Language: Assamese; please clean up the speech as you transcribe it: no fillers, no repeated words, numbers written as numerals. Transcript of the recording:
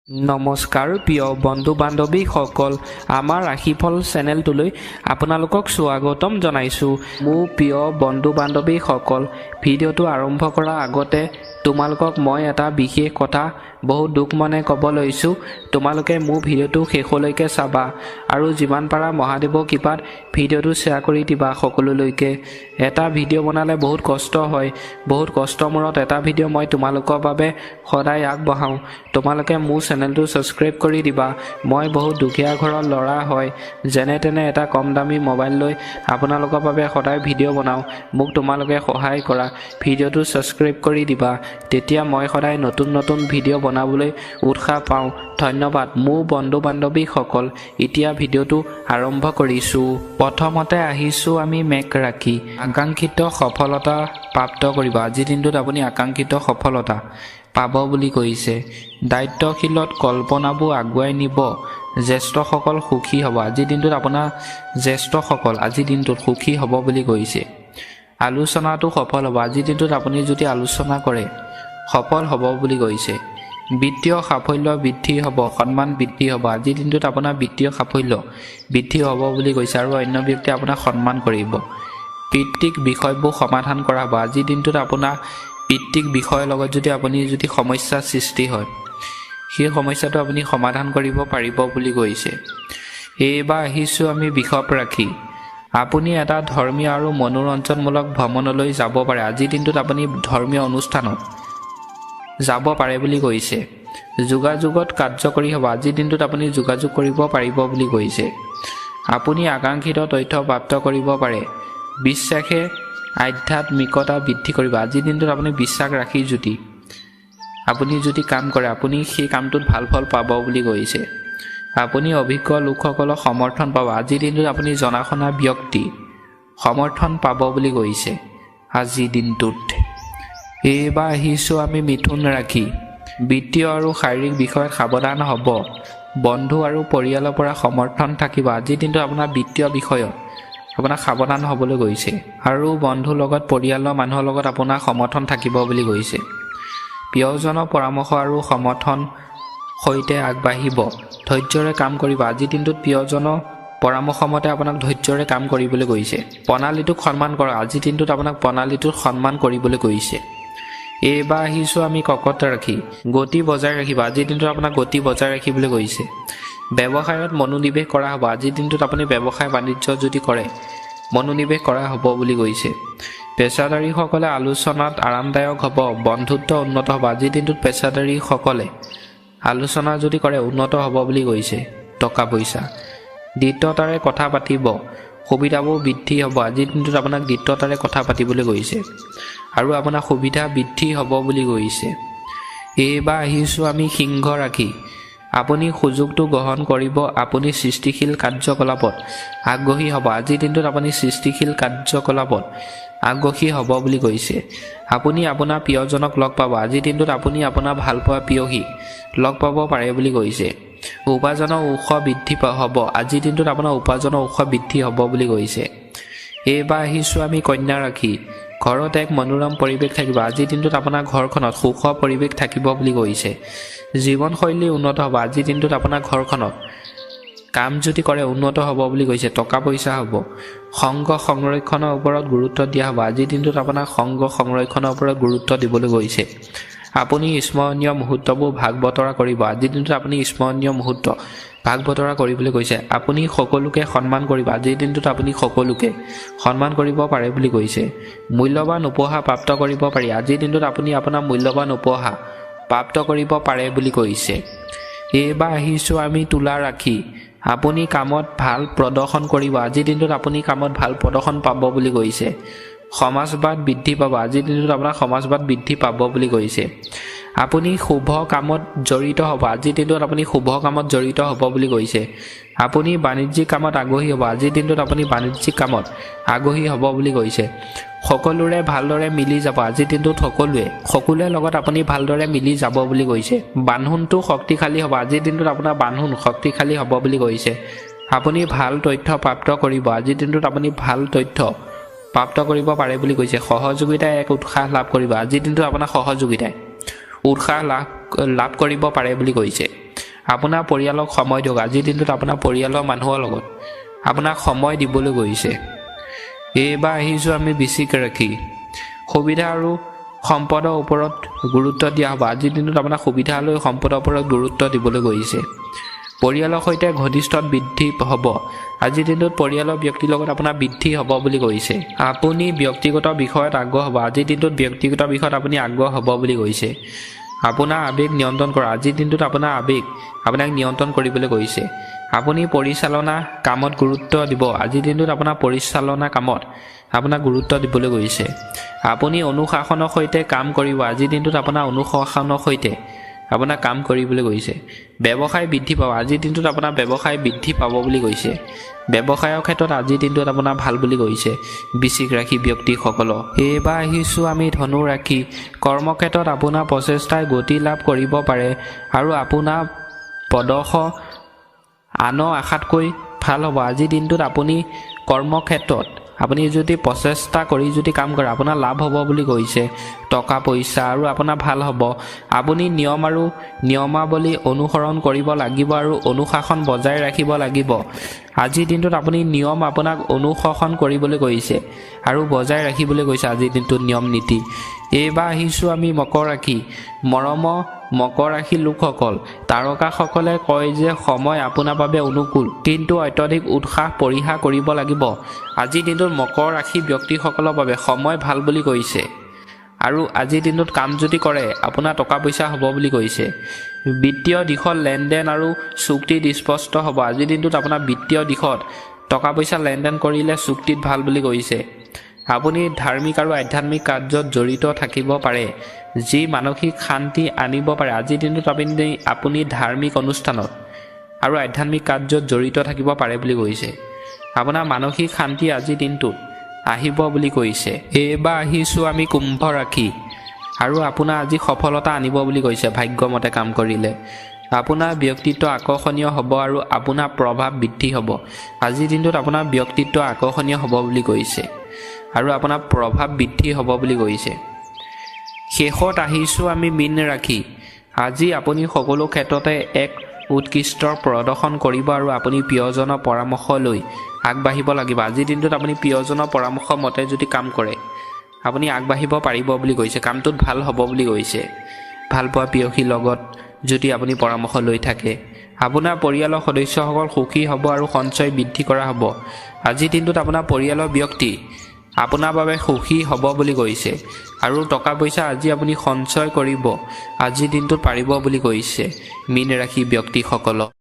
নমস্কাৰ প্ৰিয় বন্ধু বান্ধৱীসকল, আমাৰ ৰাশিফল চেনেলটোলৈ আপোনালোকক স্বাগতম জনাইছোঁ। মোৰ প্ৰিয় বন্ধু বান্ধৱীসকল, ভিডিঅ'টো আৰম্ভ কৰাৰ আগতে তোমালোকক মই এটা বিশেষ কথা বহুত দুখ মনে ক'ব লৈছোঁ। তোমালোকে মোৰ ভিডিঅ'টো শেষলৈকে চাবা আৰু যিমান পাৰা মহাদেৱৰ কৃপাত ভিডিঅ'টো শ্বেয়াৰ কৰি দিবা সকলোলৈকে। এটা ভিডিঅ' বনালে বহুত কষ্ট হয়, বহুত কষ্টৰ মূৰত এটা ভিডিঅ' মই তোমালোকৰ বাবে সদায় আগবঢ়াওঁ। তোমালোকে মোৰ চেনেলটো ছাবস্ক্ৰাইব কৰি দিবা। মই বহুত দুখীয়া ঘৰৰ ল'ৰা হয়, যেনে তেনে এটা কম দামী মোবাইল লৈ আপোনালোকৰ বাবে সদায় ভিডিঅ' বনাওঁ। মোক তোমালোকে সহায় কৰা, ভিডিঅ'টো ছাবস্ক্ৰাইব কৰি দিবা, তেতিয়া মই সদায় নতুন নতুন ভিডিঅ' বনাবলৈ উৎসাহ পাওঁ। ধন্যবাদ মোৰ বন্ধু বান্ধৱীসকল। এতিয়া ভিডিঅ'টো আৰম্ভ কৰিছোঁ। প্ৰথমতে আহিছোঁ আমি মেঘ ৰাশি। আকাংক্ষিত সফলতা প্ৰাপ্ত কৰিব। আজিৰ দিনটোত আপুনি আকাংক্ষিত সফলতা পাব বুলি কৈছে। দায়িত্বশীলত কল্পনাবোৰ আগুৱাই নিব। জ্যেষ্ঠসকল সুখী হ'ব। আজিৰ দিনটোত আপোনাৰ জ্যেষ্ঠসকল আজিৰ দিনটোত সুখী হ'ব বুলি কৈছে। আলোচনাটো সফল হ'ব। আজিৰ দিনটোত আপুনি যদি আলোচনা কৰে সফল হ'ব বুলি কৈছে। বিত্তীয় সাফল্য বৃদ্ধি হ'ব, সন্মান বৃদ্ধি হ'ব। আজিৰ দিনটোত আপোনাৰ বিত্তীয় সাফল্য বৃদ্ধি হ'ব বুলি কৈছে আৰু অন্য ব্যক্তিয়ে আপোনাক সন্মান কৰিব। পিতৃক বিষয়বোৰ সমাধান কৰা হ'ব। আজিৰ দিনটোত আপোনাৰ পিতৃক বিষয়ৰ লগত আপুনি যদি সমস্যাৰ সৃষ্টি হয়, সেই সমস্যাটো আপুনি সমাধান কৰিব পাৰিব বুলি কৈছে। এইবাৰ আহিছোঁ আমি বৃষভ ৰাশি। আপুনি এটা ধৰ্মীয় আৰু মনোৰঞ্জনমূলক ভ্ৰমণলৈ যাব পাৰে। আজিৰ দিনটোত আপুনি ধৰ্মীয় অনুষ্ঠানত যাব পাৰে বুলি কৈছে। যোগাযোগত কাৰ্যকৰী হ'ব। আজিৰ দিনটোত আপুনি যোগাযোগ কৰিব পাৰিব বুলি কৈছে। আপুনি আকাংক্ষিত তথ্য প্ৰাপ্ত কৰিব পাৰে। বিশ্বাসে আধ্যাত্মিকতা বৃদ্ধি কৰিব। আজিৰ দিনটোত আপুনি বিশ্বাস ৰাখি আপুনি যদি কাম কৰে, আপুনি সেই কামটোত ভাল ফল পাব বুলি কৈছে। আপুনি অভিজ্ঞ লোকসকলক সমৰ্থন পাব। আজিৰ দিনটোত আপুনি জনা শুনা ব্যক্তি সমৰ্থন পাব বুলি কৈছে আজিৰ দিনটোত। এইবাৰ আহিছোঁ আমি মিথুন ৰাশি। বিত্তীয় আৰু শাৰীৰিক বিষয়ত সাৱধান হ'ব। বন্ধু আৰু পৰিয়ালৰ পৰা সমৰ্থন থাকিব। আজিৰ দিনটোত আপোনাৰ বিত্তীয় বিষয়ত আপোনাক সাৱধান হ'বলৈ কৈছে আৰু বন্ধুৰ লগত পৰিয়ালৰ মানুহৰ লগত আপোনাৰ সমৰ্থন থাকিব বুলি কৈছে। প্ৰিয়জনৰ পৰামৰ্শ আৰু সমৰ্থন সৈতে আগবাঢ়িব। ধৈৰ্যৰে কাম কৰিব। আজিৰ দিনটোত প্ৰিয়জনৰ পৰামৰ্শ মতে আপোনাক ধৈৰ্যৰে কাম কৰিবলৈ কৈছে। প্ৰণালীটোক সন্মান কৰা। আজিৰ দিনটোত আপোনাক প্ৰণালীটোক সন্মান কৰিবলৈ কৈছে। এইবাৰ আহিছোঁ আমি কৰ্কট ৰাশি। গতি বজাই ৰাখিব। আজিৰ দিনটোত আপোনাক গতি বজাই ৰাখিবলৈ কৈছে। ব্যৱসায়ত মনোনিৱেশ কৰা হ'ব। আজিৰ দিনটোত আপুনি ব্যৱসায় বাণিজ্য যদি কৰে মনোনিৱেশ কৰা হ'ব বুলি কৈছে। পেছাদাৰীসকলে আলোচনাত আৰামদায়ক হ'ব। বন্ধুত্ব উন্নত হ'ব। আজিৰ দিনটোত পেছাদাৰীসকলে আলোচনা যদি কৰে উন্নত হ'ব বুলি কৈছে। টকা পইচা দ্ৰুততাৰে কথা পাতিব। সুবিধাবোৰ বৃদ্ধি হ'ব। আজিৰ দিনটোত আপোনাক দ্ৰুততাৰে কথা পাতিবলৈ কৈছে আৰু আপোনাৰ সুবিধা বৃদ্ধি হ'ব বুলি কৈছে। এইবাৰ আহিছোঁ আমি সিংহ ৰাশি। আপুনি সুযোগটো গ্ৰহণ কৰিব। আপুনি সৃষ্টিশীল কাৰ্যকলাপত আগ্ৰহী হ'ব। আজিৰ দিনটোত আপুনি সৃষ্টিশীল কাৰ্যকলাপত আগ্ৰহী হ'ব বুলি কৈছে। আপুনি আপোনাৰ প্ৰিয়জনক লগ পাব। আজিৰ দিনটোত আপুনি আপোনাৰ ভালপোৱা প্ৰিয়সীক লগ পাব পাৰে বুলি কৈছে। উপাৰ্জনৰ উৎস বৃদ্ধি হ'ব। আজিৰ দিনটোত আপোনাৰ উপাৰ্জনৰ উৎস বৃদ্ধি হ'ব বুলি কৈছে। এইবাৰ আহিছোঁ আমি কন্যা ৰাশি। ঘৰত এক মনোৰম পৰিৱেশ থাকিব। আজিৰ দিনটোত আপোনাৰ ঘৰখনত সুখৰ পৰিৱেশ থাকিব বুলি কৈছে। জীৱনশৈলী উন্নত হ'ব। আজিৰ দিনটোত আপোনাৰ ঘৰখনত কাম যদি কৰে উন্নত হ'ব বুলি কৈছে। টকা পইচা হ'ব। সংগ সংৰক্ষণৰ ওপৰত গুৰুত্ব দিয়া হ'ব। আজিৰ দিনটোত আপোনাৰ সংগ সংৰক্ষণৰ ওপৰত গুৰুত্ব দিবলৈ গৈছে। আপুনি স্মৰণীয় মুহূৰ্তবোৰ ভাগ বতৰা কৰিব। আজিৰ দিনটোত আপুনি স্মৰণীয় মুহূৰ্ত ভাগ বতৰা কৰিবলৈ কৈছে। আপুনি সকলোকে সন্মান কৰিব। আজিৰ দিনটোত আপুনি সকলোকে সন্মান কৰিব পাৰে বুলি কৈছে। মূল্যৱান উপহাৰ প্ৰাপ্ত কৰিব পাৰি। আজিৰ দিনটোত আপুনি আপোনাৰ মূল্যৱান উপহাৰ প্ৰাপ্ত কৰিব পাৰে বুলি কৈছে। এইবাৰ আহিছোঁ আমি তুলা ৰাশি। আপুনি কামত ভাল প্ৰদৰ্শন কৰিব। আজিৰ দিনটোত আপুনি কামত ভাল প্ৰদৰ্শন পাব বুলি কৈছে। সমাজবাদ বৃদ্ধি পাব। আজিৰ দিনটোত আপোনাৰ সমাজবাদ বৃদ্ধি পাব বুলি কৈছে। আপুনি শুভ কামত জড়িত হ'ব। আজিৰ দিনটোত আপুনি শুভ কামত জড়িত হ'ব বুলি কৈছে। আপুনি বাণিজ্যিক কামত আগ্ৰহী হ'ব। আজিৰ দিনটোত আপুনি বাণিজ্যিক কামত আগ্ৰহী হ'ব বুলি কৈছে। সকলোৰে ভালদৰে মিলি যাব। আজিৰ দিনটোত সকলোৰে লগত আপুনি ভালদৰে মিলি যাব বুলি কৈছে। বান্ধোনটো শক্তিশালী হ'ব। আজিৰ দিনটোত আপোনাৰ বান্ধোন শক্তিশালী হ'ব বুলি কৈছে। আপুনি ভাল তথ্য প্ৰাপ্ত কৰিব। আজিৰ দিনটোত আপুনি ভাল তথ্য প্ৰাপ্ত কৰিব পাৰে বুলি কৈছে। সহযোগিতাই এক উৎসাহ লাভ কৰিব। আজিৰ দিনটোত আপোনাৰ সহযোগিতাই উৎসাহ লাভ কৰিব পাৰে বুলি কৈছে। আপোনাৰ পৰিয়ালক সময় দিয়ক। আজিৰ দিনটোত আপোনাৰ পৰিয়ালৰ মানুহৰ লগত আপোনাক সময় দিবলৈ গৈছে। এইবাৰ আহিছোঁ আমি বৃশ্চিক ৰাশি। সুবিধা আৰু সম্পদৰ ওপৰত গুৰুত্ব দিয়া হ'ব। আজিৰ দিনটোত আপোনাৰ সুবিধা লৈ সম্পদৰ ওপৰত গুৰুত্ব দিবলৈ গৈছে। পৰিয়ালৰ সৈতে ঘনিষ্ঠত বৃদ্ধি হ'ব। আজিৰ দিনটোত পৰিয়ালৰ ব্যক্তিৰ লগত আপোনাৰ বৃদ্ধি হ'ব বুলি কৈছে। আপুনি ব্যক্তিগত বিষয়ত আগ্ৰহ হ'ব। আজিৰ দিনটোত ব্যক্তিগত বিষয়ত আপুনি আগ্ৰহ হ'ব বুলি কৈছে। আপোনাৰ আৱেগ নিয়ন্ত্ৰণ কৰা। আজিৰ দিনটোত আপোনাৰ আৱেগ আপোনাক নিয়ন্ত্ৰণ কৰিবলৈ কৈছে। আপুনি পৰিচালনা কামত গুৰুত্ব দিব। আজিৰ দিনটোত আপোনাৰ পৰিচালনা কামত আপোনাক গুৰুত্ব দিবলৈ গৈছে। আপুনি অনুশাসনৰ সৈতে কাম কৰিব। আজিৰ দিনটোত আপোনাৰ অনুশাসনৰ সৈতে আপোনাৰ কাম কৰিবলৈ গৈছে। ব্যৱসায় বৃদ্ধি পাব। আজিৰ দিনটোত আপোনাৰ ব্যৱসায় বৃদ্ধি পাব বুলি কৈছে। ব্যৱসায়ৰ ক্ষেত্ৰত আজিৰ দিনটোত আপোনাৰ ভাল বুলি কৈছে বৃশ্চিক ৰাশি ব্যক্তিসকলক। এইবাৰ আহিছোঁ আমি ধনু ৰাশি। কৰ্মক্ষেত্ৰত আপোনাৰ প্ৰচেষ্টাই গতি লাভ কৰিব পাৰে আৰু আপোনাৰ প্ৰদৰ্শন আনৰ আশাতকৈ ভাল হ'ব। আজিৰ দিনটোত আপুনি কৰ্মক্ষেত্ৰত আপুনি যদি প্ৰচেষ্টা কৰি যদি কাম কৰে আপোনাৰ লাভ হ'ব বুলি কৈছে। টকা পইচা আৰু আপোনাৰ ভাল হ'ব। আপুনি নিয়ম আৰু নিয়মাৱলী অনুসৰণ কৰিব লাগিব আৰু অনুশাসন বজাই ৰাখিব লাগিব। আজিৰ দিনটোত আপুনি নিয়ম আপোনাক অনুসৰণ কৰিবলৈ কৈছে আৰু বজাই ৰাখিবলৈ কৈছে আজিৰ দিনটোত নিয়ম নীতি। এইবাৰ আহিছোঁ আমি মকৰ ৰাশি। মৰমৰ মকৰ ৰাশি লোকসকল, তাৰকাসকলে কয় যে সময় আপোনাৰ বাবে অনুকূল, কিন্তু অত্যধিক উৎসাহ পৰিহাৰ কৰিব লাগিব। আজিৰ দিনটোত মকৰ ৰাশি ব্যক্তিসকলৰ বাবে সময় ভাল বুলি কৈছে আৰু আজিৰ দিনটোত কাম যদি কৰে আপোনাৰ টকা পইচা হ'ব বুলি কৈছে। বিত্তীয় দিশত লেনদেন আৰু চুক্তিত স্পষ্ট হ'ব। আজিৰ দিনটোত আপোনাৰ বিত্তীয় দিশত টকা পইচা লেনদেন কৰিলে চুক্তিত ভাল বুলি কৈছে। আপুনি ধাৰ্মিক আৰু আধ্যাত্মিক কাৰ্যত জড়িত থাকিব পাৰে, যি মানসিক শান্তি আনিব পাৰে। আজিৰ দিনটোত আপুনি ধাৰ্মিক অনুষ্ঠানত আৰু আধ্যাত্মিক কাৰ্যত জড়িত থাকিব পাৰে বুলি কৈছে। আপোনাৰ মানসিক শান্তি আজিৰ দিনটোত আহিব বুলি কৈছে। এইবাৰ আহিছোঁ আমি কুম্ভ ৰাশি আৰু আপোনাৰ আজি সফলতা আনিব বুলি কৈছে। ভাগ্যমতে কাম কৰিলে আপোনাৰ ব্যক্তিত্ব আকৰ্ষণীয় হ'ব আৰু আপোনাৰ প্ৰভাৱ বৃদ্ধি হ'ব। আজিৰ দিনটোত আপোনাৰ ব্যক্তিত্ব আকৰ্ষণীয় হ'ব বুলি কৈছে আৰু আপোনাৰ প্ৰভাৱ বৃদ্ধি হ'ব বুলি কৈছে। শেষত আহিছোঁ আমি মীন ৰাশি। আজি আপুনি সকলো ক্ষেত্ৰতে এক উৎকৃষ্ট প্ৰদৰ্শন কৰিব আৰু আপুনি প্ৰিয়জনৰ পৰামৰ্শ লৈ আগবাঢ়িব লাগিব। আজিৰ দিনটোত আপুনি প্ৰিয়জনৰ পৰামৰ্শ মতে যদি কাম কৰে আপুনি আগবাঢ়িব পাৰিব বুলি কৈছে। কামটোত ভাল হ'ব বুলি কৈছে। ভালপোৱা প্ৰেয়সীৰ লগত যদি আপুনি পৰামৰ্শ লৈ থাকে আপোনাৰ পৰিয়ালৰ সদস্যসকল সুখী হ'ব আৰু সঞ্চয় বৃদ্ধি কৰা হ'ব। আজিৰ দিনটোত আপোনাৰ পৰিয়ালৰ ব্যক্তি আপোনাৰ বাবে সুখী হ'ব বুলি কৈছে আৰু টকা পইচা আজি আপুনি সঞ্চয় কৰিব আজিৰ দিনটোত পাৰিব বুলি কৈছে মীন ৰাশি ব্যক্তিসকলক।